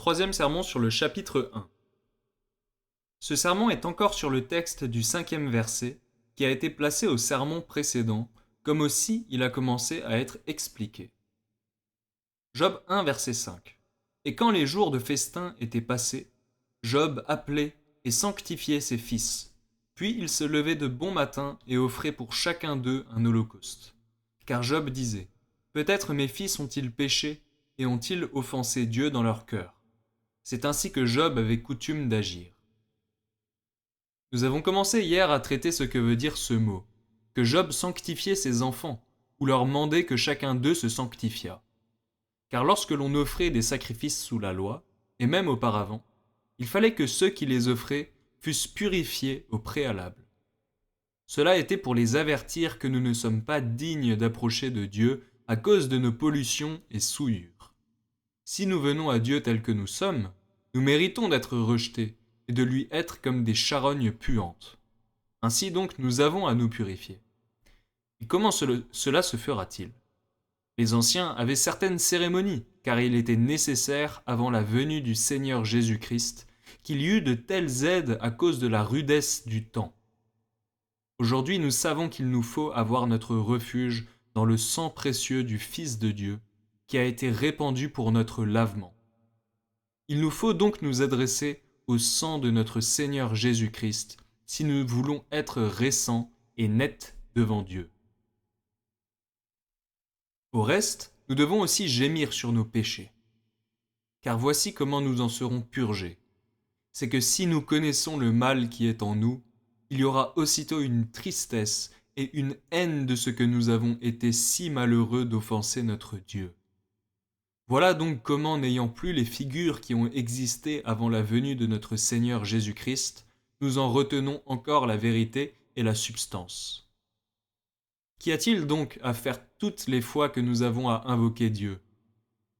troisième sermon sur le chapitre 1. Ce sermon est encore sur le texte du 5e verset qui a été placé au sermon précédent, comme aussi il a commencé à être expliqué. Job 1, verset 5. Et quand les jours de festin étaient passés, Job appelait et sanctifiait ses fils. Puis il se levait de bon matin et offrait pour chacun d'eux un holocauste. Car Job disait, « Peut-être mes fils ont-ils péché et ont-ils offensé Dieu dans leur cœur ?» C'est ainsi que Job avait coutume d'agir. Nous avons commencé hier à traiter ce que veut dire ce mot, que Job sanctifiait ses enfants, ou leur mandait que chacun d'eux se sanctifiât. Car lorsque l'on offrait des sacrifices sous la loi, et même auparavant, il fallait que ceux qui les offraient fussent purifiés au préalable. Cela était pour les avertir que nous ne sommes pas dignes d'approcher de Dieu à cause de nos pollutions et souillures. Si nous venons à Dieu tels que nous sommes, nous méritons d'être rejetés et de lui être comme des charognes puantes. Ainsi donc, nous avons à nous purifier. Et comment cela se fera-t-il ? Les anciens avaient certaines cérémonies, car il était nécessaire, avant la venue du Seigneur Jésus-Christ, qu'il y eût de telles aides à cause de la rudesse du temps. Aujourd'hui, nous savons qu'il nous faut avoir notre refuge dans le sang précieux du Fils de Dieu, qui a été répandu pour notre lavement. Il nous faut donc nous adresser au sang de notre Seigneur Jésus-Christ si nous voulons être récents et nets devant Dieu. Au reste, nous devons aussi gémir sur nos péchés. Car voici comment nous en serons purgés. C'est que si nous connaissons le mal qui est en nous, il y aura aussitôt une tristesse et une haine de ce que nous avons été si malheureux d'offenser notre Dieu. Voilà donc comment, n'ayant plus les figures qui ont existé avant la venue de notre Seigneur Jésus-Christ, nous en retenons encore la vérité et la substance. Qu'y a-t-il donc à faire toutes les fois que nous avons à invoquer Dieu ?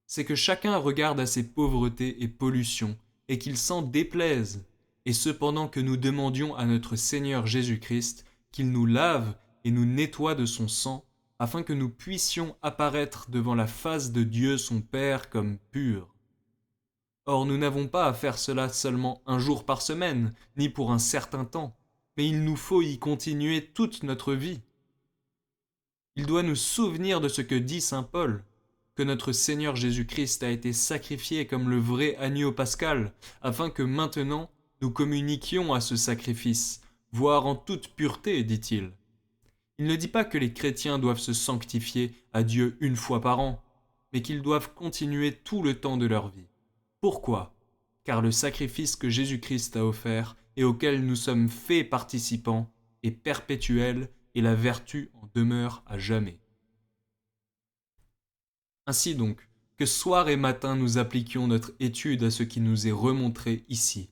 C'est que chacun regarde à ses pauvretés et pollutions, et qu'il s'en déplaise, et cependant que nous demandions à notre Seigneur Jésus-Christ qu'il nous lave et nous nettoie de son sang, afin que nous puissions apparaître devant la face de Dieu son Père comme purs. Or nous n'avons pas à faire cela seulement un jour par semaine, ni pour un certain temps, mais il nous faut y continuer toute notre vie. Il doit nous souvenir de ce que dit saint Paul, que notre Seigneur Jésus-Christ a été sacrifié comme le vrai agneau pascal, afin que maintenant nous communiquions à ce sacrifice, voire en toute pureté, dit-il. Il ne dit pas que les chrétiens doivent se sanctifier à Dieu une fois par an, mais qu'ils doivent continuer tout le temps de leur vie. Pourquoi ? Car le sacrifice que Jésus-Christ a offert et auquel nous sommes faits participants est perpétuel et la vertu en demeure à jamais. Ainsi donc, que soir et matin nous appliquions notre étude à ce qui nous est remontré ici,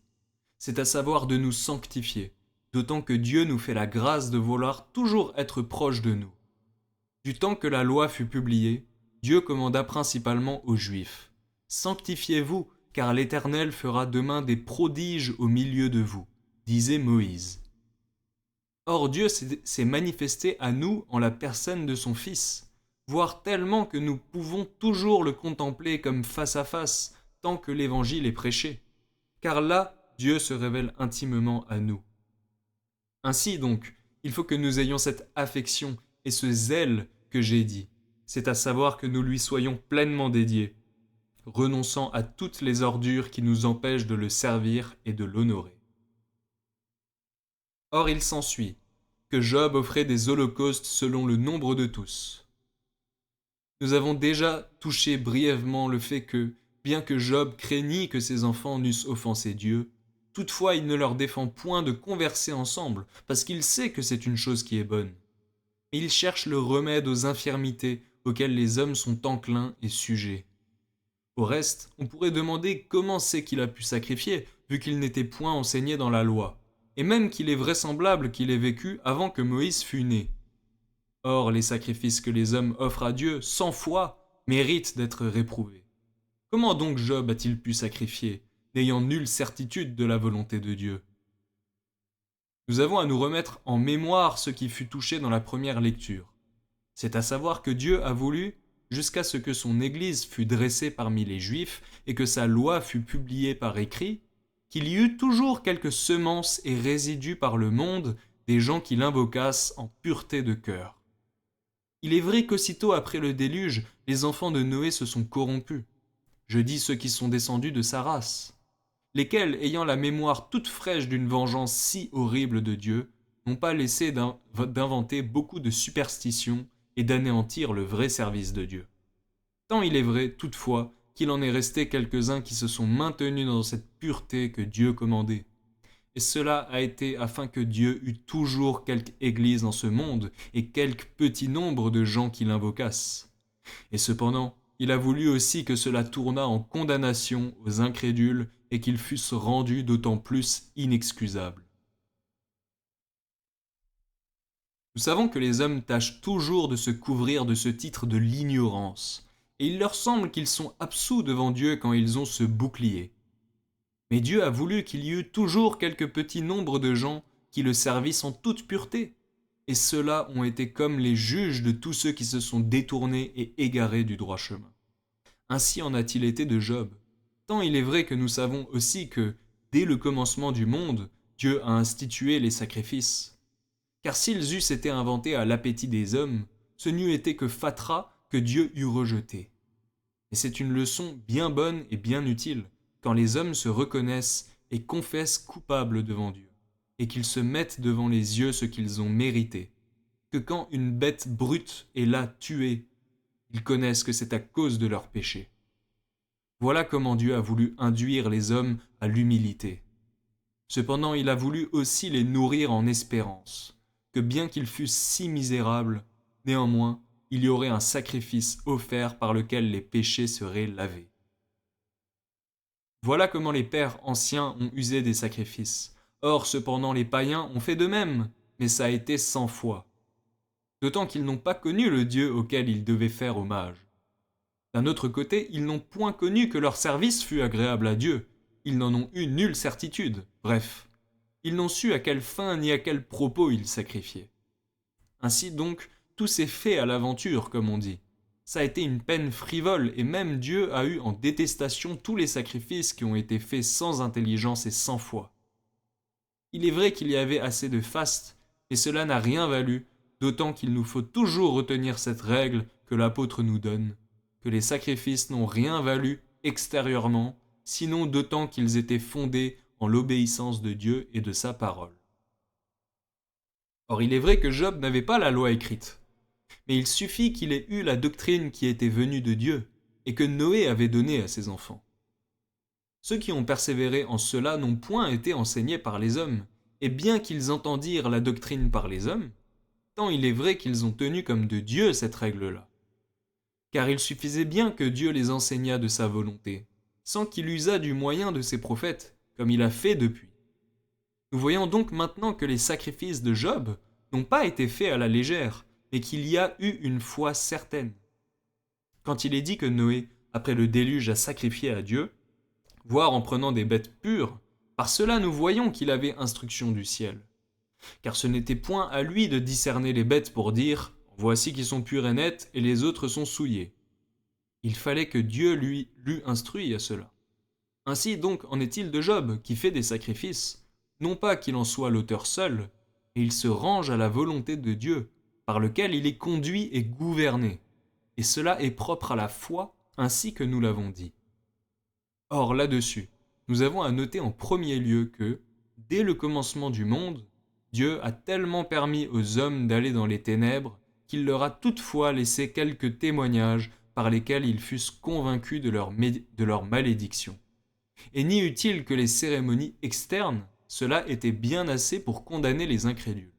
c'est à savoir de nous sanctifier, d'autant que Dieu nous fait la grâce de vouloir toujours être proche de nous. Du temps que la loi fut publiée, Dieu commanda principalement aux Juifs, « Sanctifiez-vous, car l'Éternel fera demain des prodiges au milieu de vous », disait Moïse. Or Dieu s'est manifesté à nous en la personne de son Fils, voire tellement que nous pouvons toujours le contempler comme face à face, tant que l'Évangile est prêché. Car là, Dieu se révèle intimement à nous. Ainsi donc, il faut que nous ayons cette affection et ce zèle que j'ai dit, c'est à savoir que nous lui soyons pleinement dédiés, renonçant à toutes les ordures qui nous empêchent de le servir et de l'honorer. Or il s'ensuit que Job offrait des holocaustes selon le nombre de tous. Nous avons déjà touché brièvement le fait que, bien que Job craignît que ses enfants n'eussent offensé Dieu, toutefois il ne leur défend point de converser ensemble, parce qu'il sait que c'est une chose qui est bonne. Mais il cherche le remède aux infirmités auxquelles les hommes sont enclins et sujets. Au reste, on pourrait demander comment c'est qu'il a pu sacrifier, vu qu'il n'était point enseigné dans la loi, et même qu'il est vraisemblable qu'il ait vécu avant que Moïse fût né. Or, les sacrifices que les hommes offrent à Dieu 100 fois méritent d'être réprouvés. Comment donc Job a-t-il pu sacrifier, n'ayant nulle certitude de la volonté de Dieu ? Nous avons à nous remettre en mémoire ce qui fut touché dans la première lecture. C'est à savoir que Dieu a voulu, jusqu'à ce que son Église fût dressée parmi les Juifs et que sa loi fût publiée par écrit, qu'il y eut toujours quelques semences et résidus par le monde des gens qui l'invocassent en pureté de cœur. Il est vrai qu'aussitôt après le déluge, les enfants de Noé se sont corrompus. Je dis ceux qui sont descendus de sa race, lesquels, ayant la mémoire toute fraîche d'une vengeance si horrible de Dieu, n'ont pas laissé d'inventer beaucoup de superstitions et d'anéantir le vrai service de Dieu. Tant il est vrai, toutefois, qu'il en est resté quelques-uns qui se sont maintenus dans cette pureté que Dieu commandait. Et cela a été afin que Dieu eût toujours quelque église dans ce monde et quelque petit nombre de gens qui l'invocassent. Et cependant, il a voulu aussi que cela tournât en condamnation aux incrédules et qu'ils fussent rendus d'autant plus inexcusables. Nous savons que les hommes tâchent toujours de se couvrir de ce titre de l'ignorance, et il leur semble qu'ils sont absous devant Dieu quand ils ont ce bouclier. Mais Dieu a voulu qu'il y eût toujours quelque petit nombre de gens qui le servissent en toute pureté, et ceux-là ont été comme les juges de tous ceux qui se sont détournés et égarés du droit chemin. Ainsi en a-t-il été de Job. Tant il est vrai que nous savons aussi que, dès le commencement du monde, Dieu a institué les sacrifices. Car s'ils eussent été inventés à l'appétit des hommes, ce n'eût été que fatras que Dieu eût rejeté. Et c'est une leçon bien bonne et bien utile, quand les hommes se reconnaissent et confessent coupables devant Dieu, et qu'ils se mettent devant les yeux ce qu'ils ont mérité, que quand une bête brute est là tuée, ils connaissent que c'est à cause de leur péché. Voilà comment Dieu a voulu induire les hommes à l'humilité. Cependant, il a voulu aussi les nourrir en espérance, que bien qu'ils fussent si misérables, néanmoins, il y aurait un sacrifice offert par lequel les péchés seraient lavés. Voilà comment les pères anciens ont usé des sacrifices. Or, cependant, les païens ont fait de même, mais ça a été 100 fois. D'autant qu'ils n'ont pas connu le Dieu auquel ils devaient faire hommage. D'un autre côté, ils n'ont point connu que leur service fût agréable à Dieu. Ils n'en ont eu nulle certitude. Bref, ils n'ont su à quelle fin ni à quel propos ils sacrifiaient. Ainsi donc, tout s'est fait à l'aventure, comme on dit. Ça a été une peine frivole, et même Dieu a eu en détestation tous les sacrifices qui ont été faits sans intelligence et sans foi. Il est vrai qu'il y avait assez de faste, et cela n'a rien valu, d'autant qu'il nous faut toujours retenir cette règle que l'apôtre nous donne, que les sacrifices n'ont rien valu extérieurement, sinon d'autant qu'ils étaient fondés en l'obéissance de Dieu et de sa parole. Or il est vrai que Job n'avait pas la loi écrite, mais il suffit qu'il ait eu la doctrine qui était venue de Dieu et que Noé avait donnée à ses enfants. Ceux qui ont persévéré en cela n'ont point été enseignés par les hommes, et bien qu'ils entendirent la doctrine par les hommes, tant il est vrai qu'ils ont tenu comme de Dieu cette règle-là. Car il suffisait bien que Dieu les enseignât de sa volonté, sans qu'il usât du moyen de ses prophètes, comme il a fait depuis. Nous voyons donc maintenant que les sacrifices de Job n'ont pas été faits à la légère, et qu'il y a eu une foi certaine. Quand il est dit que Noé, après le déluge, a sacrifié à Dieu, voire en prenant des bêtes pures, par cela nous voyons qu'il avait instruction du ciel. Car ce n'était point à lui de discerner les bêtes pour dire « voici qui sont pures et nettes, et les autres sont souillées ». Il fallait que Dieu lui l'eût instruit à cela. Ainsi donc en est-il de Job, qui fait des sacrifices, non pas qu'il en soit l'auteur seul, et il se range à la volonté de Dieu, par lequel il est conduit et gouverné, et cela est propre à la foi, ainsi que nous l'avons dit. Or là-dessus, nous avons à noter en premier lieu que, dès le commencement du monde, Dieu a tellement permis aux hommes d'aller dans les ténèbres qu'il leur a toutefois laissé quelques témoignages par lesquels ils fussent convaincus de leur malédiction. Et n'y eût-il que les cérémonies externes, cela était bien assez pour condamner les incrédules.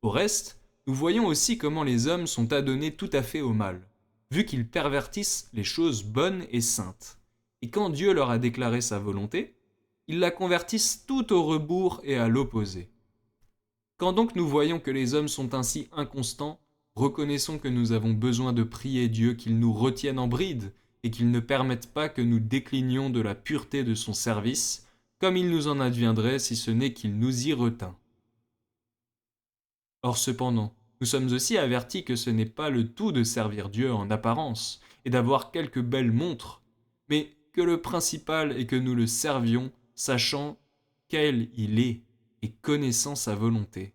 Au reste, nous voyons aussi comment les hommes sont adonnés tout à fait au mal, vu qu'ils pervertissent les choses bonnes et saintes. Et quand Dieu leur a déclaré sa volonté, ils la convertissent tout au rebours et à l'opposé. Quand donc nous voyons que les hommes sont ainsi inconstants, reconnaissons que nous avons besoin de prier Dieu qu'il nous retienne en bride et qu'il ne permette pas que nous déclinions de la pureté de son service, comme il nous en adviendrait si ce n'est qu'il nous y retint. Or cependant, Nous sommes aussi avertis que ce n'est pas le tout de servir Dieu en apparence et d'avoir quelques belles montres, mais que le principal est que nous le servions, sachant quel il est et connaissant sa volonté.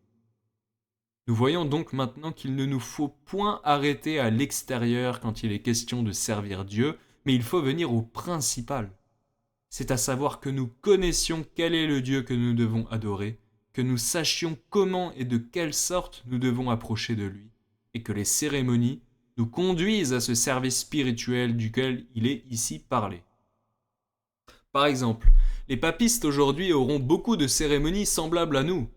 Nous voyons donc maintenant qu'il ne nous faut point arrêter à l'extérieur quand il est question de servir Dieu, mais il faut venir au principal. C'est à savoir que nous connaissions quel est le Dieu que nous devons adorer, que nous sachions comment et de quelle sorte nous devons approcher de lui, et que les cérémonies nous conduisent à ce service spirituel duquel il est ici parlé. Par exemple, les papistes aujourd'hui auront beaucoup de cérémonies semblables à nous,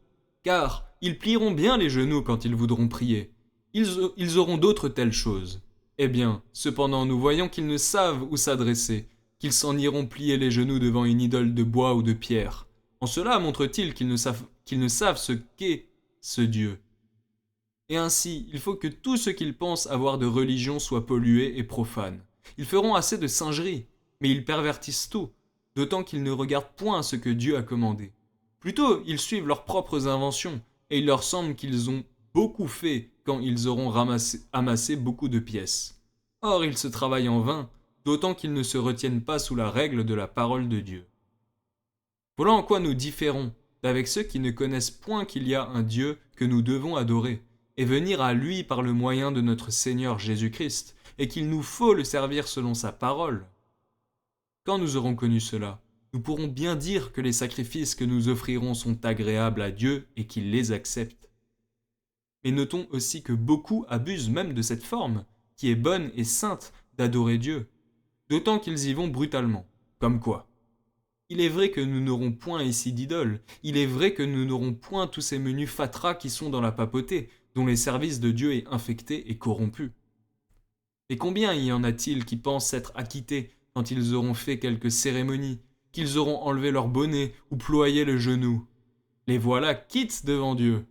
car ils plieront bien les genoux quand ils voudront prier. Ils auront d'autres telles choses. Eh bien, cependant, nous voyons qu'ils ne savent où s'adresser, qu'ils s'en iront plier les genoux devant une idole de bois ou de pierre. En cela montre-t-il qu'ils ne savent ce qu'est ce Dieu. Et ainsi, il faut que tout ce qu'ils pensent avoir de religion soit pollué et profane. Ils feront assez de singerie, mais ils pervertissent tout, d'autant qu'ils ne regardent point ce que Dieu a commandé. Plutôt, ils suivent leurs propres inventions, et il leur semble qu'ils ont beaucoup fait quand ils auront amassé beaucoup de pièces. Or, ils se travaillent en vain, d'autant qu'ils ne se retiennent pas sous la règle de la parole de Dieu. Voilà en quoi nous différons d'avec ceux qui ne connaissent point qu'il y a un Dieu que nous devons adorer, et venir à lui par le moyen de notre Seigneur Jésus-Christ, et qu'il nous faut le servir selon sa parole. Quand nous aurons connu cela, nous pourrons bien dire que les sacrifices que nous offrirons sont agréables à Dieu et qu'il les accepte. Mais notons aussi que beaucoup abusent même de cette forme, qui est bonne et sainte, d'adorer Dieu, d'autant qu'ils y vont brutalement. Comme quoi? Il est vrai que nous n'aurons point ici d'idole, il est vrai que nous n'aurons point tous ces menus fatras qui sont dans la papauté, dont les services de Dieu est infecté et corrompu. Et combien y en a-t-il qui pensent s'être acquittés quand ils auront fait quelques cérémonies, qu'ils auront enlevé leur bonnet ou ployé le genou? Les voilà quittes devant Dieu.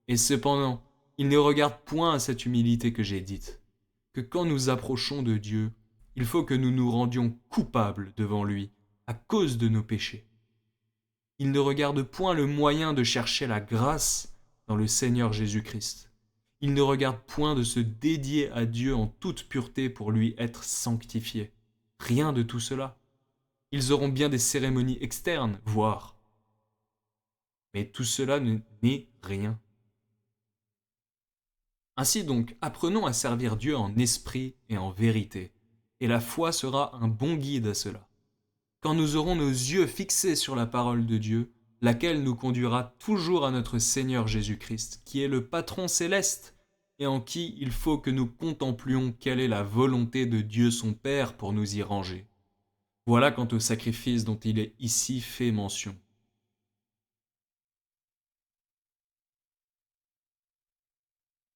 Et cependant, ils ne regardent point à cette humilité que j'ai dite, que quand nous approchons de Dieu, il faut que nous nous rendions coupables devant lui à cause de nos péchés. Ils ne regardent point le moyen de chercher la grâce dans le Seigneur Jésus-Christ. Ils ne regardent point de se dédier à Dieu en toute pureté pour lui être sanctifiés. Rien de tout cela. Ils auront bien des cérémonies externes, voire. Mais tout cela n'est rien. Ainsi donc, apprenons à servir Dieu en esprit et en vérité, et la foi sera un bon guide à cela. Quand nous aurons nos yeux fixés sur la parole de Dieu, laquelle nous conduira toujours à notre Seigneur Jésus-Christ, qui est le patron céleste, et en qui il faut que nous contemplions quelle est la volonté de Dieu son Père pour nous y ranger. Voilà quant au sacrifice dont il est ici fait mention.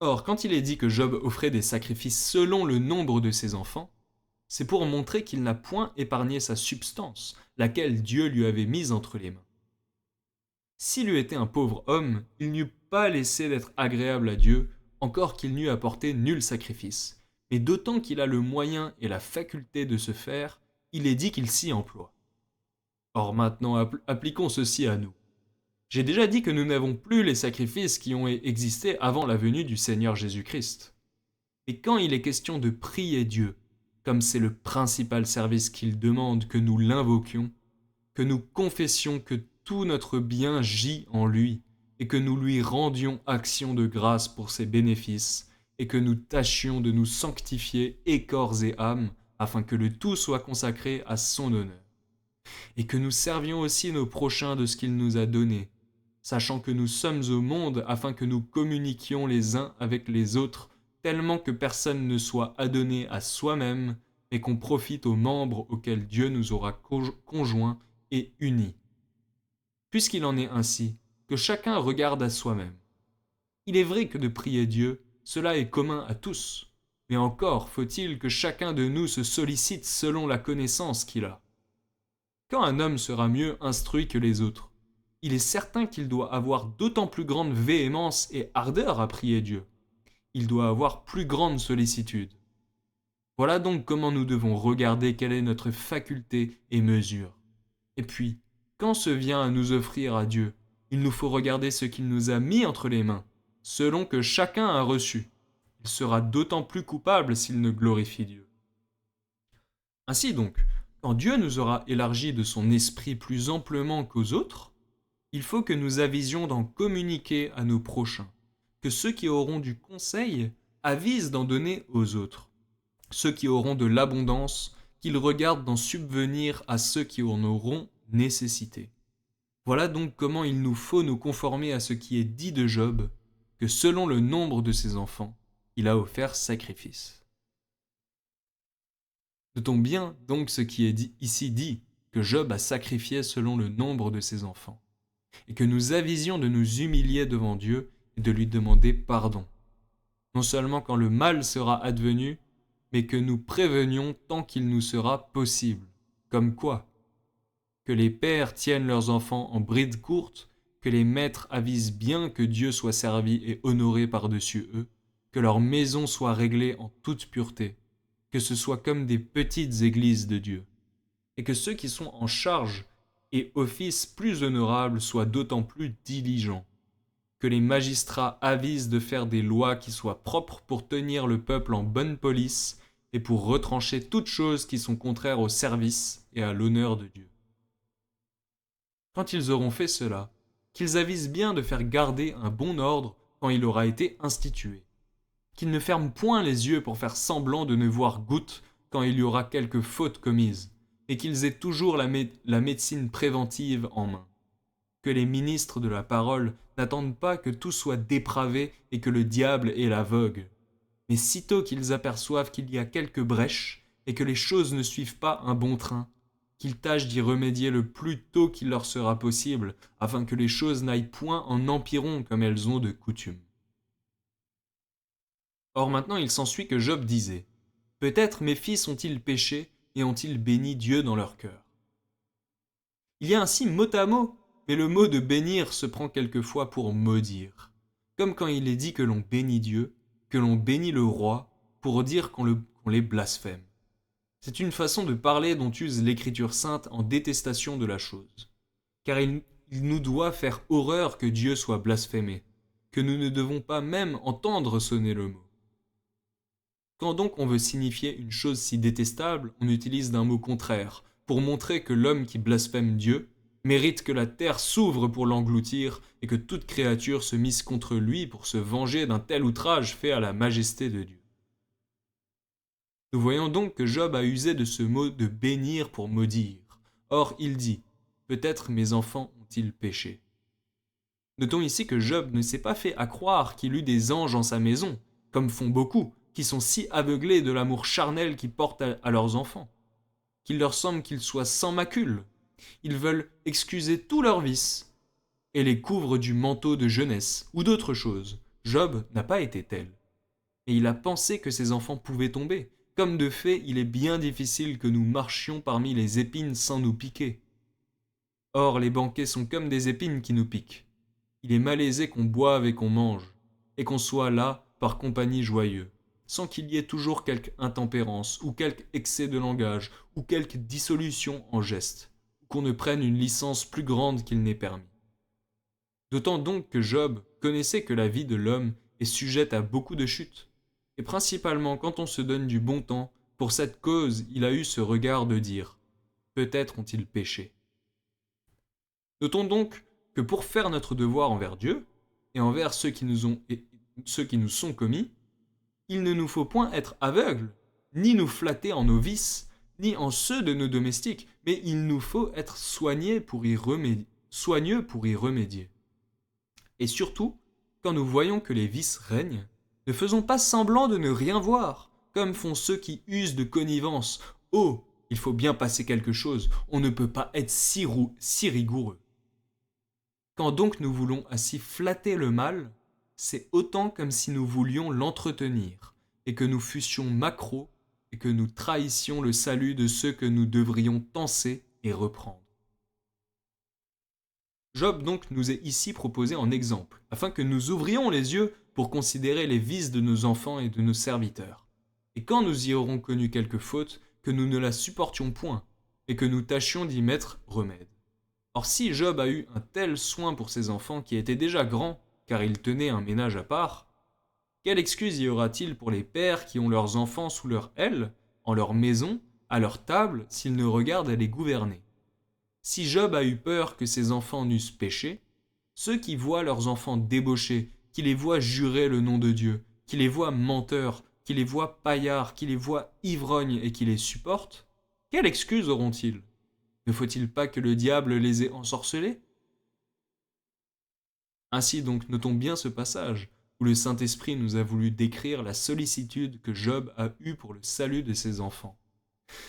Or, quand il est dit que Job offrait des sacrifices selon le nombre de ses enfants, c'est pour montrer qu'il n'a point épargné sa substance, laquelle Dieu lui avait mise entre les mains. S'il eût été un pauvre homme, il n'eût pas laissé d'être agréable à Dieu, encore qu'il n'eût apporté nul sacrifice. Mais d'autant qu'il a le moyen et la faculté de se faire, il est dit qu'il s'y emploie. Or maintenant, appliquons ceci à nous. J'ai déjà dit que nous n'avons plus les sacrifices qui ont existé avant la venue du Seigneur Jésus-Christ. Et quand il est question de prier Dieu, comme c'est le principal service qu'il demande que nous l'invoquions, que nous confessions que tout notre bien gît en lui, et que nous lui rendions action de grâce pour ses bénéfices, et que nous tâchions de nous sanctifier et corps et âme, afin que le tout soit consacré à son honneur. Et que nous servions aussi nos prochains de ce qu'il nous a donné, sachant que nous sommes au monde afin que nous communiquions les uns avec les autres, tellement que personne ne soit adonné à soi-même, mais qu'on profite aux membres auxquels Dieu nous aura conjoints et unis. Puisqu'il en est ainsi, que chacun regarde à soi-même. Il est vrai que de prier Dieu, cela est commun à tous, mais encore faut-il que chacun de nous se sollicite selon la connaissance qu'il a. Quand un homme sera mieux instruit que les autres, il est certain qu'il doit avoir d'autant plus grande véhémence et ardeur à prier Dieu. Il doit avoir plus grande sollicitude. Voilà donc comment nous devons regarder quelle est notre faculté et mesure. Et puis, quand se vient à nous offrir à Dieu, il nous faut regarder ce qu'il nous a mis entre les mains, selon que chacun a reçu. Il sera d'autant plus coupable s'il ne glorifie Dieu. Ainsi donc, quand Dieu nous aura élargi de son esprit plus amplement qu'aux autres, il faut que nous avisions d'en communiquer à nos prochains, que ceux qui auront du conseil avisent d'en donner aux autres, ceux qui auront de l'abondance, qu'ils regardent d'en subvenir à ceux qui en auront nécessité. Voilà donc comment il nous faut nous conformer à ce qui est dit de Job, que selon le nombre de ses enfants, il a offert sacrifice. Notons bien donc ce qui est ici dit, que Job a sacrifié selon le nombre de ses enfants, et que nous avisions de nous humilier devant Dieu et de lui demander pardon, non seulement quand le mal sera advenu, mais que nous prévenions tant qu'il nous sera possible. Comme quoi? Que les pères tiennent leurs enfants en bride courte, que les maîtres avisent bien que Dieu soit servi et honoré par-dessus eux, que leur maison soit réglée en toute pureté, que ce soit comme des petites églises de Dieu, et que ceux qui sont en charge et office plus honorables soient d'autant plus diligents, que les magistrats avisent de faire des lois qui soient propres pour tenir le peuple en bonne police et pour retrancher toutes choses qui sont contraires au service et à l'honneur de Dieu. Quand ils auront fait cela, qu'ils avisent bien de faire garder un bon ordre quand il aura été institué, qu'ils ne ferment point les yeux pour faire semblant de ne voir goutte quand il y aura quelque faute commise, et qu'ils aient toujours la médecine préventive en main. Que les ministres de la parole n'attendent pas que tout soit dépravé et que le diable ait la vogue, mais sitôt qu'ils aperçoivent qu'il y a quelque brèche et que les choses ne suivent pas un bon train, qu'ils tâchent d'y remédier le plus tôt qu'il leur sera possible, afin que les choses n'aillent point en empirant comme elles ont de coutume. Or maintenant il s'ensuit que Job disait « Peut-être mes fils ont-ils péché et ont-ils béni Dieu dans leur cœur ?» Il y a ainsi mot à mot, mais le mot de bénir se prend quelquefois pour maudire, comme quand il est dit que l'on bénit Dieu, que l'on bénit le roi, pour dire qu'on les blasphème. C'est une façon de parler dont use l'Écriture sainte en détestation de la chose, car il nous doit faire horreur que Dieu soit blasphémé, que nous ne devons pas même entendre sonner le mot. Quand donc on veut signifier une chose si détestable, on utilise d'un mot contraire, pour montrer que l'homme qui blasphème Dieu mérite que la terre s'ouvre pour l'engloutir et que toute créature se mise contre lui pour se venger d'un tel outrage fait à la majesté de Dieu. Nous voyons donc que Job a usé de ce mot de bénir pour maudire. Or il dit « Peut-être mes enfants ont-ils péché ?» Notons ici que Job ne s'est pas fait accroire qu'il eut des anges en sa maison, comme font beaucoup, qui sont si aveuglés de l'amour charnel qu'ils portent à leurs enfants, qu'il leur semble qu'ils soient sans macule. Ils veulent excuser tous leurs vices et les couvrent du manteau de jeunesse ou d'autres choses. Job n'a pas été tel. Et il a pensé que ses enfants pouvaient tomber. Comme de fait, il est bien difficile que nous marchions parmi les épines sans nous piquer. Or, les banquets sont comme des épines qui nous piquent. Il est malaisé qu'on boive et qu'on mange, et qu'on soit là par compagnie joyeux, sans qu'il y ait toujours quelque intempérance, ou quelque excès de langage, ou quelque dissolution en geste, ou qu'on ne prenne une licence plus grande qu'il n'est permis. D'autant donc que Job connaissait que la vie de l'homme est sujette à beaucoup de chutes, et principalement quand on se donne du bon temps, pour cette cause il a eu ce regard de dire « Peut-être ont-ils péché ». Notons donc que pour faire notre devoir envers Dieu, et envers ceux qui nous sont commis, il ne nous faut point être aveugles, ni nous flatter en nos vices, ni en ceux de nos domestiques, mais il nous faut être soigneux pour y remédier. Et surtout, quand nous voyons que les vices règnent, ne faisons pas semblant de ne rien voir, comme font ceux qui usent de connivence. Oh, il faut bien passer quelque chose, on ne peut pas être si rigoureux. Quand donc nous voulons ainsi flatter le mal, c'est autant comme si nous voulions l'entretenir, et que nous fussions maquereaux, et que nous trahissions le salut de ceux que nous devrions tancer et reprendre. Job donc nous est ici proposé en exemple, afin que nous ouvrions les yeux pour considérer les vices de nos enfants et de nos serviteurs. Et quand nous y aurons connu quelque faute, que nous ne la supportions point, et que nous tâchions d'y mettre remède. Or si Job a eu un tel soin pour ses enfants qui étaient déjà grands, car il tenait un ménage à part, quelle excuse y aura-t-il pour les pères qui ont leurs enfants sous leur aile, en leur maison, à leur table, s'ils ne regardent à les gouverner? Si Job a eu peur que ses enfants n'eussent péché, ceux qui voient leurs enfants débauchés, qui les voient jurer le nom de Dieu, qui les voient menteurs, qui les voient paillards, qui les voient ivrognes et qui les supportent, quelle excuse auront-ils? Ne faut-il pas que le diable les ait ensorcelés? Ainsi donc, notons bien ce passage, où le Saint-Esprit nous a voulu décrire la sollicitude que Job a eue pour le salut de ses enfants.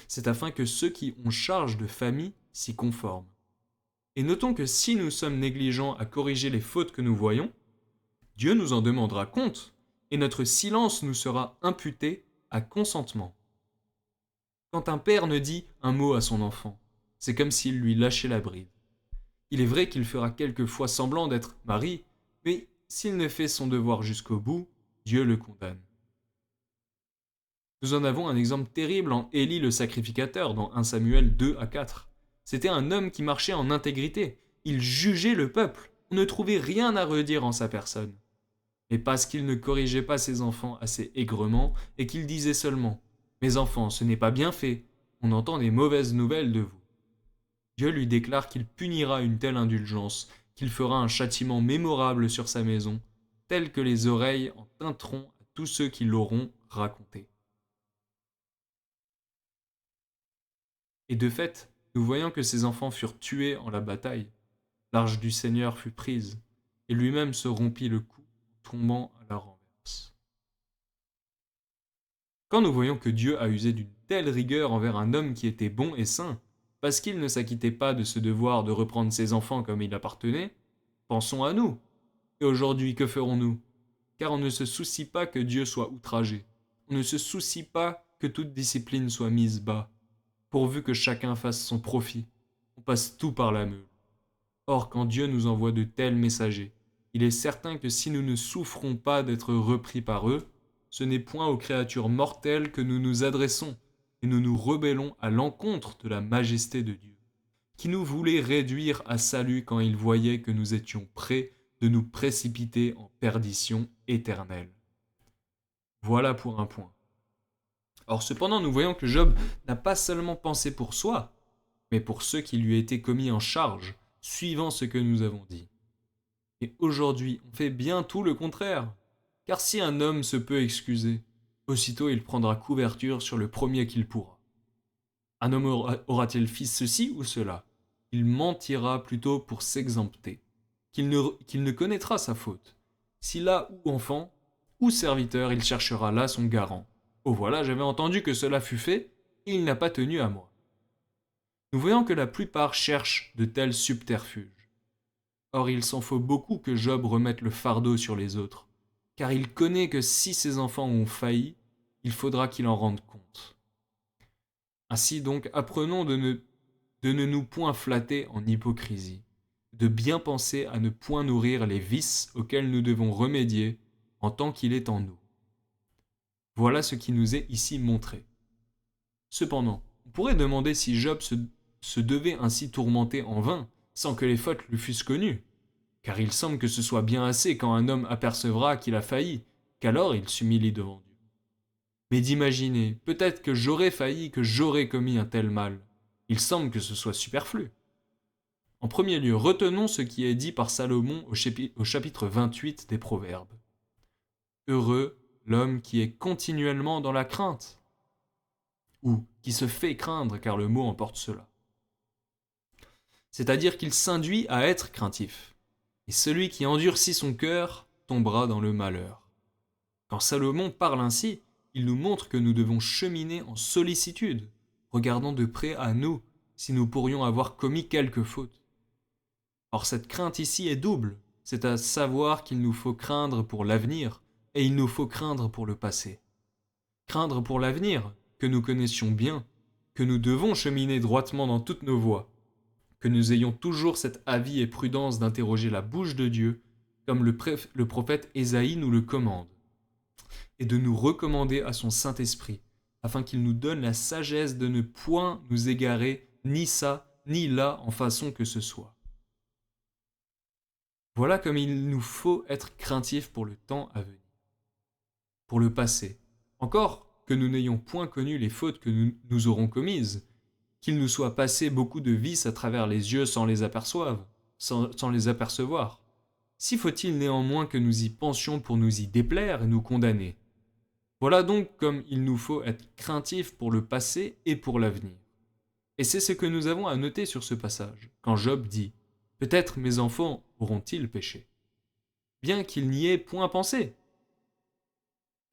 C'est afin que ceux qui ont charge de famille s'y conforment. Et notons que si nous sommes négligents à corriger les fautes que nous voyons, Dieu nous en demandera compte, et notre silence nous sera imputé à consentement. Quand un père ne dit un mot à son enfant, c'est comme s'il lui lâchait la bride. Il est vrai qu'il fera quelquefois semblant d'être mari, mais s'il ne fait son devoir jusqu'au bout, Dieu le condamne. Nous en avons un exemple terrible en Élie le sacrificateur dans 1 Samuel 2 à 4. C'était un homme qui marchait en intégrité. Il jugeait le peuple. On ne trouvait rien à redire en sa personne. Mais parce qu'il ne corrigeait pas ses enfants assez aigrement et qu'il disait seulement « Mes enfants, ce n'est pas bien fait, on entend des mauvaises nouvelles de vous ». Dieu lui déclare qu'il punira une telle indulgence, qu'il fera un châtiment mémorable sur sa maison, tel que les oreilles en tinteront à tous ceux qui l'auront raconté. Et de fait, nous voyons que ses enfants furent tués en la bataille. L'arche du Seigneur fut prise, et lui-même se rompit le cou, tombant à la renverse. Quand nous voyons que Dieu a usé d'une telle rigueur envers un homme qui était bon et saint, parce qu'il ne s'acquittait pas de ce devoir de reprendre ses enfants comme il appartenait, pensons à nous. Et aujourd'hui, que ferons-nous? Car on ne se soucie pas que Dieu soit outragé. On ne se soucie pas que toute discipline soit mise bas, pourvu que chacun fasse son profit. On passe tout par la meule. Or, quand Dieu nous envoie de tels messagers, il est certain que si nous ne souffrons pas d'être repris par eux, ce n'est point aux créatures mortelles que nous nous adressons, et nous nous rebellons à l'encontre de la majesté de Dieu, qui nous voulait réduire à salut quand il voyait que nous étions prêts de nous précipiter en perdition éternelle. Voilà pour un point. Or cependant, nous voyons que Job n'a pas seulement pensé pour soi, mais pour ceux qui lui étaient commis en charge, suivant ce que nous avons dit. Et aujourd'hui, on fait bien tout le contraire. Car si un homme se peut excuser, aussitôt il prendra couverture sur le premier qu'il pourra. Un homme aura-t-il fait ceci ou cela? Il mentira plutôt pour s'exempter, qu'il ne connaîtra sa faute. Si là ou enfant, ou serviteur, il cherchera là son garant. Oh voilà, j'avais entendu que cela fut fait, et il n'a pas tenu à moi. Nous voyons que la plupart cherchent de tels subterfuges. Or il s'en faut beaucoup que Job remette le fardeau sur les autres, car il connaît que si ses enfants ont failli, il faudra qu'il en rende compte. Ainsi donc, apprenons de ne nous point flatter en hypocrisie, de bien penser à ne point nourrir les vices auxquels nous devons remédier en tant qu'il est en nous. Voilà ce qui nous est ici montré. Cependant, on pourrait demander si Job se devait ainsi tourmenter en vain, sans que les fautes lui fussent connues. Car il semble que ce soit bien assez quand un homme apercevra qu'il a failli, qu'alors il s'humilie devant Dieu. Mais d'imaginer, peut-être que j'aurais failli, que j'aurais commis un tel mal, il semble que ce soit superflu. En premier lieu, retenons ce qui est dit par Salomon au chapitre 28 des Proverbes. Heureux l'homme qui est continuellement dans la crainte, ou qui se fait craindre, car le mot emporte cela. C'est-à-dire qu'il s'induit à être craintif. Et celui qui endurcit son cœur tombera dans le malheur. Quand Salomon parle ainsi, il nous montre que nous devons cheminer en sollicitude, regardant de près à nous si nous pourrions avoir commis quelque faute. Or cette crainte ici est double, c'est à savoir qu'il nous faut craindre pour l'avenir et il nous faut craindre pour le passé. Craindre pour l'avenir, que nous connaissions bien, que nous devons cheminer droitement dans toutes nos voies, que nous ayons toujours cet avis et prudence d'interroger la bouche de Dieu, comme le prophète Ésaïe nous le commande, et de nous recommander à son Saint-Esprit, afin qu'il nous donne la sagesse de ne point nous égarer ni ça, ni là, en façon que ce soit. Voilà comme il nous faut être craintifs pour le temps à venir. Pour le passé, encore que nous n'ayons point connu les fautes que nous aurons commises, qu'il nous soit passé beaucoup de vices à travers les yeux sans les apercevoir. Si faut-il néanmoins que nous y pensions pour nous y déplaire et nous condamner. Voilà donc comme il nous faut être craintifs pour le passé et pour l'avenir. Et c'est ce que nous avons à noter sur ce passage, quand Job dit « Peut-être mes enfants auront-ils péché ?» Bien qu'il n'y ait point pensé.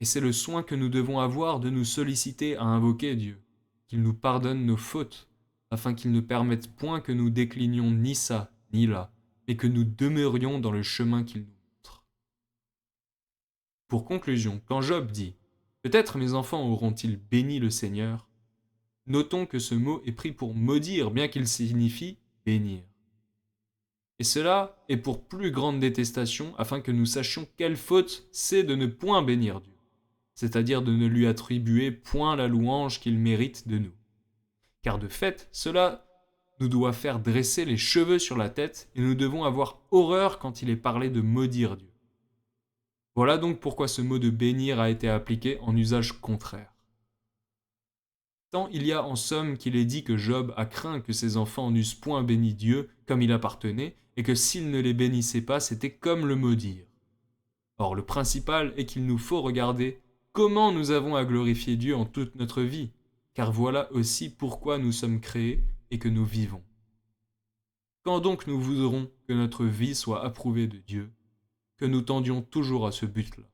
Et c'est le soin que nous devons avoir de nous solliciter à invoquer Dieu, qu'il nous pardonne nos fautes, afin qu'il ne permette point que nous déclinions ni ça, ni là, mais que nous demeurions dans le chemin qu'il nous montre. Pour conclusion, quand Job dit « Peut-être mes enfants auront-ils béni le Seigneur ?» notons que ce mot est pris pour maudire, bien qu'il signifie bénir. Et cela est pour plus grande détestation, afin que nous sachions quelle faute c'est de ne point bénir Dieu, c'est-à-dire de ne lui attribuer point la louange qu'il mérite de nous. Car de fait, cela nous doit faire dresser les cheveux sur la tête, et nous devons avoir horreur quand il est parlé de maudire Dieu. Voilà donc pourquoi ce mot de bénir a été appliqué en usage contraire. Tant il y a en somme qu'il est dit que Job a craint que ses enfants n'eussent point béni Dieu comme il appartenait, et que s'il ne les bénissait pas, c'était comme le maudire. Or, le principal est qu'il nous faut regarder comment nous avons à glorifier Dieu en toute notre vie, car voilà aussi pourquoi nous sommes créés et que nous vivons. Quand donc nous voudrons que notre vie soit approuvée de Dieu, que nous tendions toujours à ce but-là,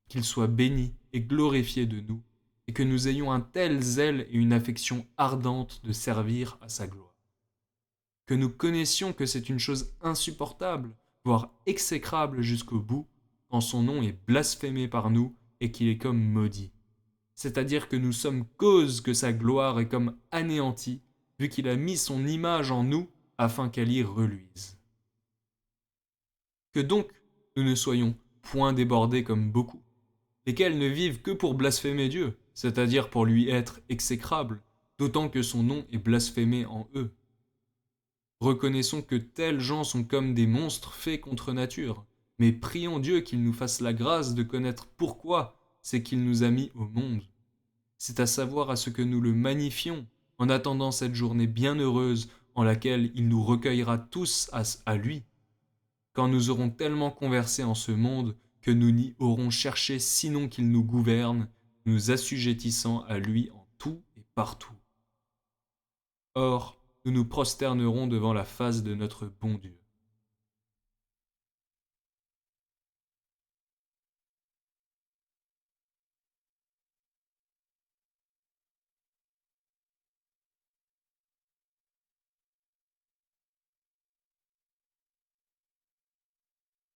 qu'il soit béni et glorifié de nous, et que nous ayons un tel zèle et une affection ardente de servir à sa gloire. Que nous connaissions que c'est une chose insupportable, voire exécrable jusqu'au bout, quand son nom est blasphémé par nous et qu'il est comme maudit. C'est-à-dire que nous sommes cause que sa gloire est comme anéantie, vu qu'il a mis son image en nous afin qu'elle y reluise. Que donc nous ne soyons point débordés comme beaucoup, lesquels ne vivent que pour blasphémer Dieu, c'est-à-dire pour lui être exécrable, d'autant que son nom est blasphémé en eux. Reconnaissons que tels gens sont comme des monstres faits contre nature, mais prions Dieu qu'il nous fasse la grâce de connaître pourquoi c'est qu'il nous a mis au monde. C'est à savoir à ce que nous le magnifions, en attendant cette journée bienheureuse en laquelle il nous recueillera tous à lui, quand nous aurons tellement conversé en ce monde que nous n'y aurons cherché sinon qu'il nous gouverne, nous assujettissant à lui en tout et partout. Or, nous nous prosternerons devant la face de notre bon Dieu.